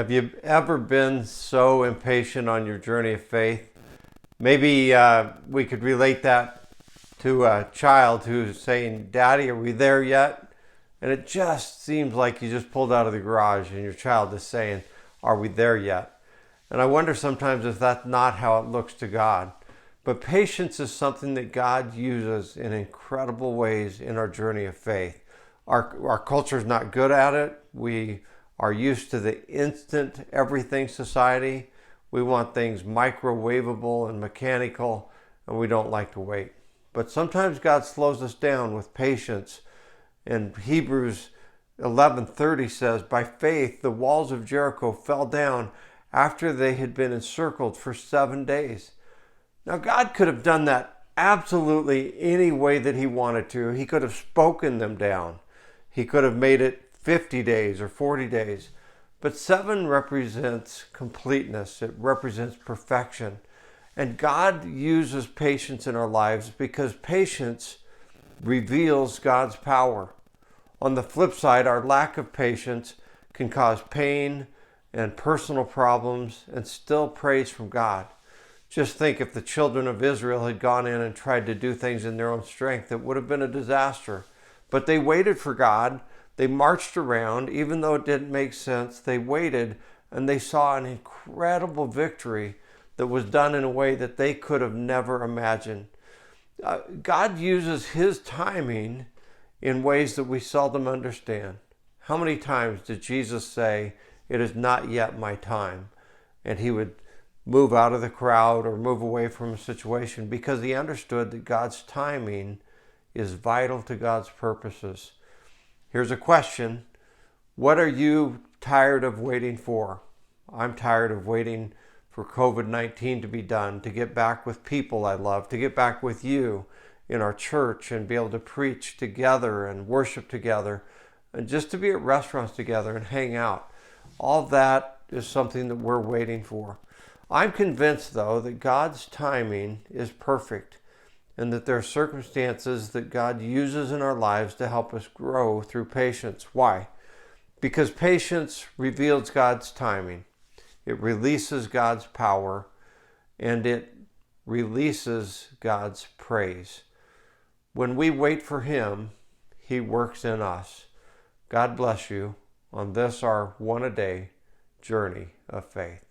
Have you ever been so impatient on your journey of faith? Maybe we could relate that to a child who's saying, "Daddy, are we there yet?" And it just seems like you just pulled out of the garage and your child is saying, "Are we there yet?" And I wonder sometimes if that's not how it looks to God. But patience is something that God uses in incredible ways in our journey of faith. Our culture is not good at it. We are used to the instant everything society. We want things microwavable and mechanical, and we don't like to wait. But sometimes God slows us down with patience. And Hebrews 11:30 says, "By faith the walls of Jericho fell down after they had been encircled for 7 days." Now God could have done that absolutely any way that he wanted to. He could have spoken them down. He could have made it 50 days or 40 days. But 7 represents completeness. It represents perfection. And God uses patience in our lives because patience reveals God's power. On the flip side, our lack of patience can cause pain and personal problems and still praise from God. Just think if the children of Israel had gone in and tried to do things in their own strength, it would have been a disaster. But they waited for God. They marched around, even though it didn't make sense. They waited, and they saw an incredible victory that was done in a way that they could have never imagined. God uses his timing in ways that we seldom understand. How many times did Jesus say, "It is not yet my time"? And he would move out of the crowd or move away from a situation because he understood that God's timing is vital to God's purposes. Here's a question. What are you tired of waiting for? I'm tired of waiting for COVID-19 to be done, to get back with people I love, to get back with you in our church and be able to preach together and worship together and just to be at restaurants together and hang out. All that is something that we're waiting for. I'm convinced, though, that God's timing is perfect and that there are circumstances that God uses in our lives to help us grow through patience. Why? Because patience reveals God's timing. It releases God's power, and it releases God's praise. When we wait for him, he works in us. God bless you on this, our one-a-day journey of faith.